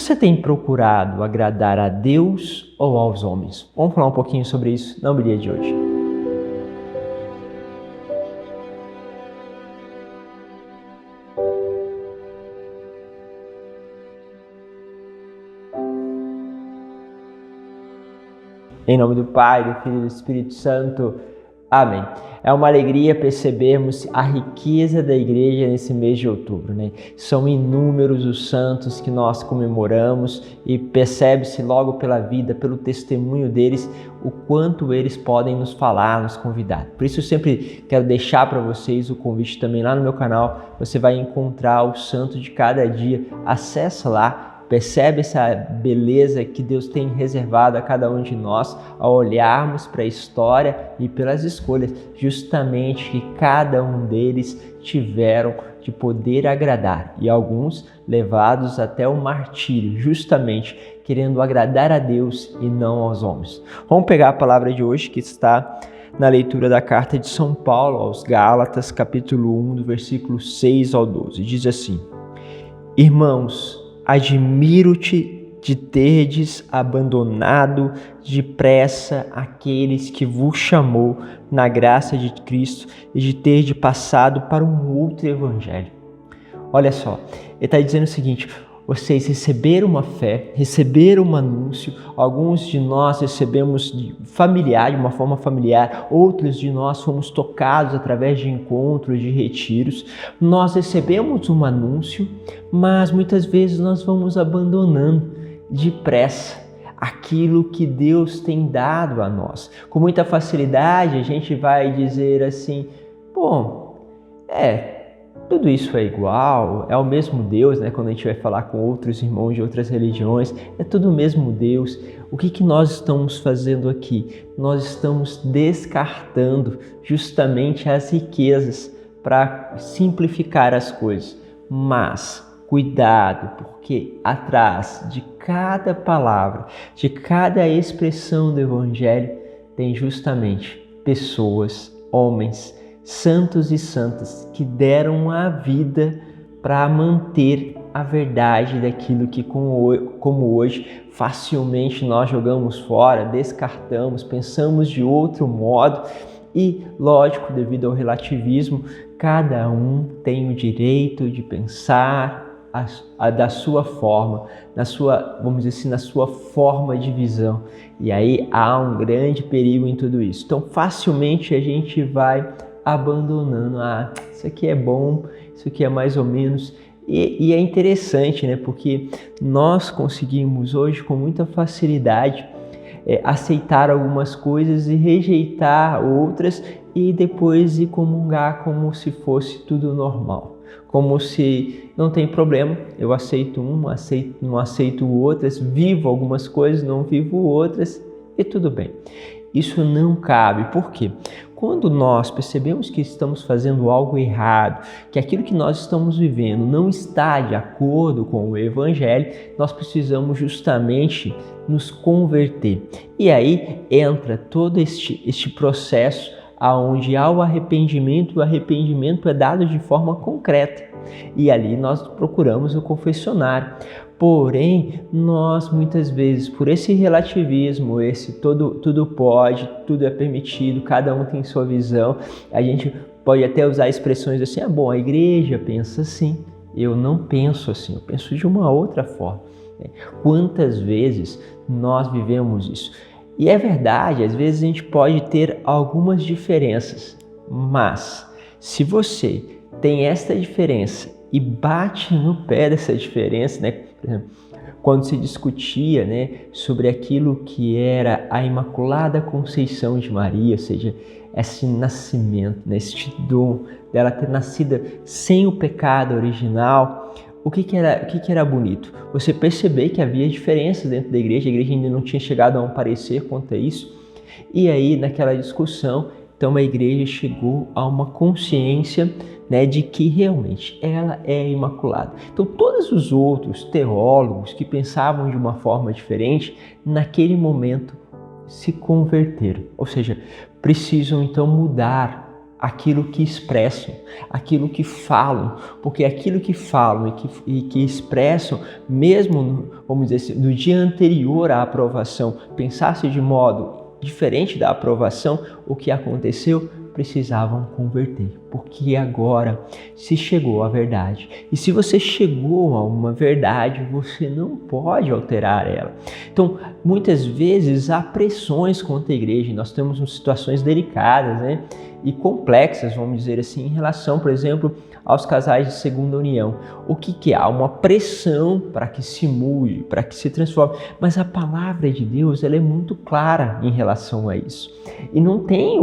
Você tem procurado agradar a Deus ou aos homens? Vamos falar um pouquinho sobre isso na homilia de hoje. Em nome do Pai, do Filho e do Espírito Santo. Amém. É uma alegria percebermos a riqueza da igreja nesse mês de outubro, né? São inúmeros os santos que nós comemoramos e percebe-se logo pela vida, pelo testemunho deles, o quanto eles podem nos falar, nos convidar. Por isso eu sempre quero deixar para vocês o convite também lá no meu canal. Você vai encontrar o santo de cada dia. Acessa lá. Percebe essa beleza que Deus tem reservado a cada um de nós ao olharmos para a história e pelas escolhas, justamente que cada um deles tiveram de poder agradar, e alguns levados até o martírio, justamente querendo agradar a Deus e não aos homens. Vamos pegar a palavra de hoje que está na leitura da carta de São Paulo aos Gálatas, capítulo 1, do versículo 6 ao 12. Diz assim: Irmãos, admiro-te de terdes abandonado depressa aqueles que vos chamou na graça de Cristo e de terdes passado para um outro evangelho. Olha só, ele está dizendo o seguinte: vocês receberam uma fé, receberam um anúncio, alguns de nós recebemos de uma forma familiar, outros de nós fomos tocados através de encontros, de retiros. Nós recebemos um anúncio, mas muitas vezes nós vamos abandonando depressa aquilo que Deus tem dado a nós. Com muita facilidade a gente vai dizer assim: tudo isso é igual, é o mesmo Deus, né? Quando a gente vai falar com outros irmãos de outras religiões, é tudo o mesmo Deus. O que nós estamos fazendo aqui? Nós estamos descartando justamente as riquezas para simplificar as coisas. Mas cuidado, porque atrás de cada palavra, de cada expressão do Evangelho, tem justamente pessoas, homens, santos e santas que deram a vida para manter a verdade daquilo que, como hoje, facilmente nós jogamos fora, descartamos, pensamos de outro modo. E, lógico, devido ao relativismo, cada um tem o direito de pensar da sua forma, na sua forma de visão. E aí há um grande perigo em tudo isso. Então, facilmente a gente vai abandonando, isso aqui é bom, isso aqui é mais ou menos. E é interessante, né? Porque nós conseguimos hoje com muita facilidade aceitar algumas coisas e rejeitar outras, e depois ir comungar como se fosse tudo normal, como se não tem problema, eu aceito não aceito outras, vivo algumas coisas, não vivo outras, e tudo bem. Isso não cabe. Por quê? Quando nós percebemos que estamos fazendo algo errado, que aquilo que nós estamos vivendo não está de acordo com o Evangelho, nós precisamos justamente nos converter. E aí entra todo este processo onde há o arrependimento é dado de forma concreta. E ali nós procuramos o confessionário. Porém, nós muitas vezes, por esse relativismo, esse tudo pode, tudo é permitido, cada um tem sua visão, a gente pode até usar expressões assim: a igreja pensa assim, eu não penso assim, eu penso de uma outra forma. Quantas vezes nós vivemos isso? E é verdade, às vezes a gente pode ter algumas diferenças, mas se você tem esta diferença e bate no pé dessa diferença, né? Por exemplo, quando se discutia, né, sobre aquilo que era a Imaculada Conceição de Maria, ou seja, esse nascimento, né, este dom dela ter nascido sem o pecado original, o que era bonito? Você perceber que havia diferenças dentro da igreja, a igreja ainda não tinha chegado a um parecer quanto a isso, e aí naquela discussão, então a igreja chegou a uma consciência, né, de que realmente ela é imaculada. Então todos os outros teólogos que pensavam de uma forma diferente, naquele momento se converteram, ou seja, precisam então mudar aquilo que expressam, aquilo que falam, porque aquilo que falam e que expressam, mesmo, vamos dizer assim, no dia anterior à aprovação, pensasse de modo diferente da aprovação, o que aconteceu? Precisavam converter, porque agora se chegou à verdade. E se você chegou a uma verdade, você não pode alterar ela. Então, muitas vezes há pressões contra a igreja, nós temos situações delicadas, né? E complexas, vamos dizer assim, em relação, por exemplo, aos casais de segunda união. O que há? Uma pressão para que se mude, para que se transforme. Mas a palavra de Deus, ela é muito clara em relação a isso. E não tem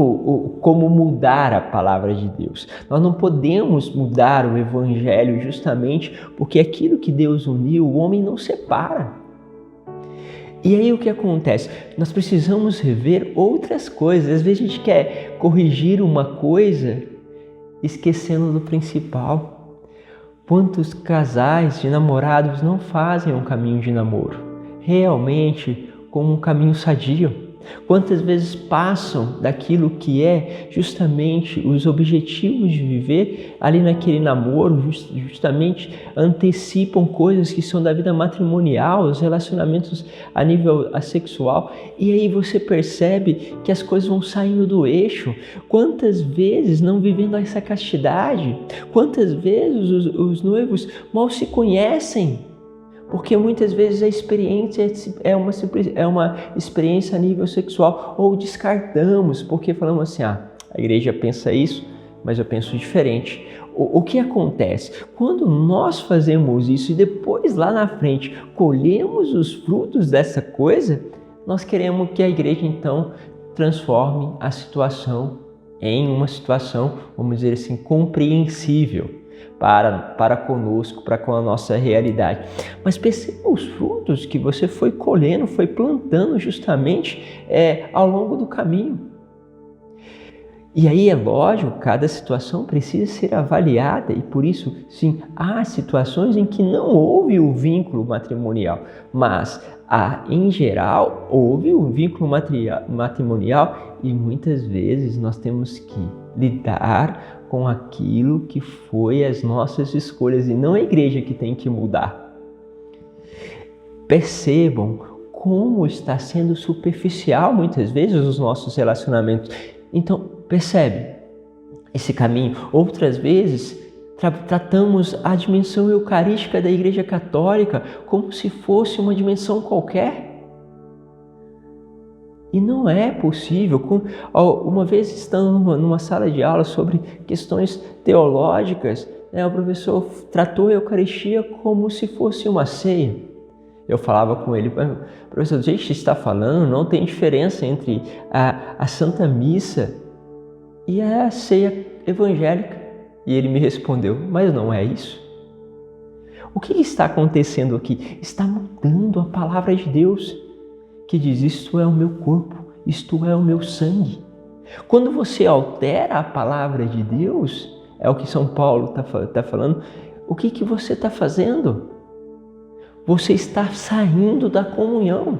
como mudar a palavra de Deus. Nós não podemos mudar o evangelho justamente porque aquilo que Deus uniu, o homem não separa. E aí o que acontece? Nós precisamos rever outras coisas. Às vezes a gente quer corrigir uma coisa esquecendo do principal. Quantos casais de namorados não fazem um caminho de namoro realmente como um caminho sadio? Quantas vezes passam daquilo que é justamente os objetivos de viver ali naquele namoro, justamente antecipam coisas que são da vida matrimonial, os relacionamentos a nível sexual, e aí você percebe que as coisas vão saindo do eixo. Quantas vezes não vivendo essa castidade? Quantas vezes os noivos mal se conhecem? Porque muitas vezes a experiência é uma experiência a nível sexual, ou descartamos, porque falamos assim, a igreja pensa isso, mas eu penso diferente. O que acontece? Quando nós fazemos isso e depois lá na frente colhemos os frutos dessa coisa, nós queremos que a igreja então transforme a situação em uma situação, vamos dizer assim, compreensível para conosco, para com a nossa realidade. Mas perceba os frutos que você foi colhendo, foi plantando justamente ao longo do caminho. E aí é lógico, cada situação precisa ser avaliada e por isso, sim, há situações em que não houve o vínculo matrimonial, mas em geral houve o vínculo matrimonial e muitas vezes nós temos que lidar com aquilo que foi as nossas escolhas e não a igreja que tem que mudar. Percebam como está sendo superficial muitas vezes os nossos relacionamentos. Então, percebe esse caminho. Outras vezes, tratamos a dimensão eucarística da Igreja Católica como se fosse uma dimensão qualquer. E não é possível. Uma vez estando numa sala de aula sobre questões teológicas, o professor tratou a Eucaristia como se fosse uma ceia. Eu falava com ele, professor, do jeito que você está falando, não tem diferença entre a Santa Missa e a ceia evangélica. E ele me respondeu, mas não é isso. O que está acontecendo aqui? Está mudando a palavra de Deus, que diz, isto é o meu corpo, isto é o meu sangue. Quando você altera a palavra de Deus, é o que São Paulo está falando, o que você está fazendo? Você está saindo da comunhão.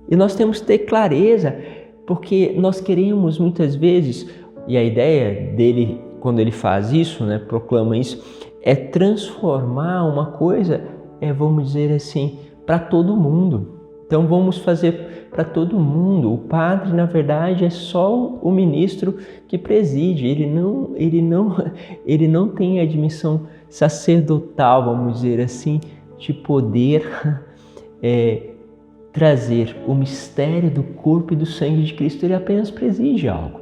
E nós temos que ter clareza, porque nós queremos muitas vezes, e a ideia dele, quando ele faz isso, proclama isso, é transformar uma coisa, vamos dizer assim, para todo mundo. Então vamos fazer para todo mundo. O padre, na verdade, é só o ministro que preside. Ele não tem a dimensão sacerdotal, vamos dizer assim, de poder trazer o mistério do corpo e do sangue de Cristo. Ele apenas preside algo.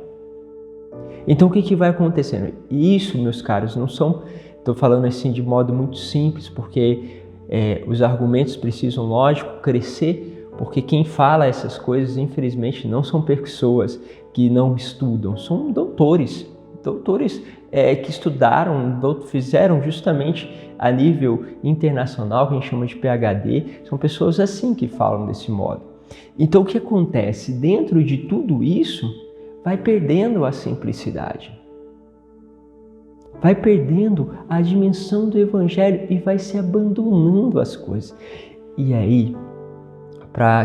Então o que vai acontecendo? Isso, meus caros, não são... Estou falando assim de modo muito simples, porque os argumentos precisam, lógico, crescer, porque quem fala essas coisas, infelizmente, não são pessoas que não estudam, são doutores que estudaram, fizeram justamente a nível internacional, que a gente chama de PhD, são pessoas assim que falam desse modo. Então o que acontece? Dentro de tudo isso, vai perdendo a simplicidade. Vai perdendo a dimensão do Evangelho e vai se abandonando as coisas. E aí,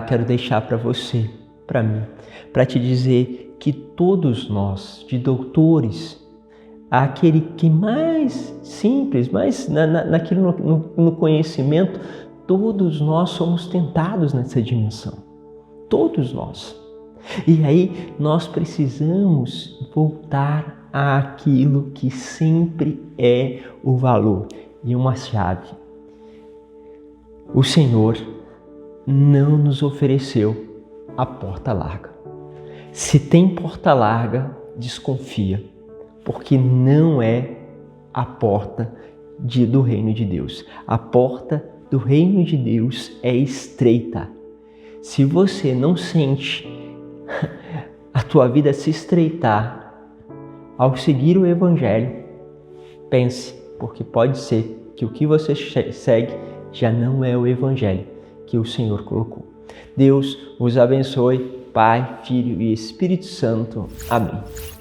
quero deixar para você, para mim, para te dizer que todos nós, de doutores, aquele que mais simples, mais naquilo no conhecimento, todos nós somos tentados nessa dimensão. Todos nós. E aí nós precisamos voltar àquilo que sempre é o valor. E uma chave. O Senhor não nos ofereceu a porta larga. Se tem porta larga, desconfia, porque não é a porta do reino de Deus. A porta do reino de Deus é estreita. Se você não sente a tua vida se estreitar ao seguir o Evangelho, pense, porque pode ser que o que você segue já não é o Evangelho que o Senhor colocou. Deus vos abençoe, Pai, Filho e Espírito Santo. Amém.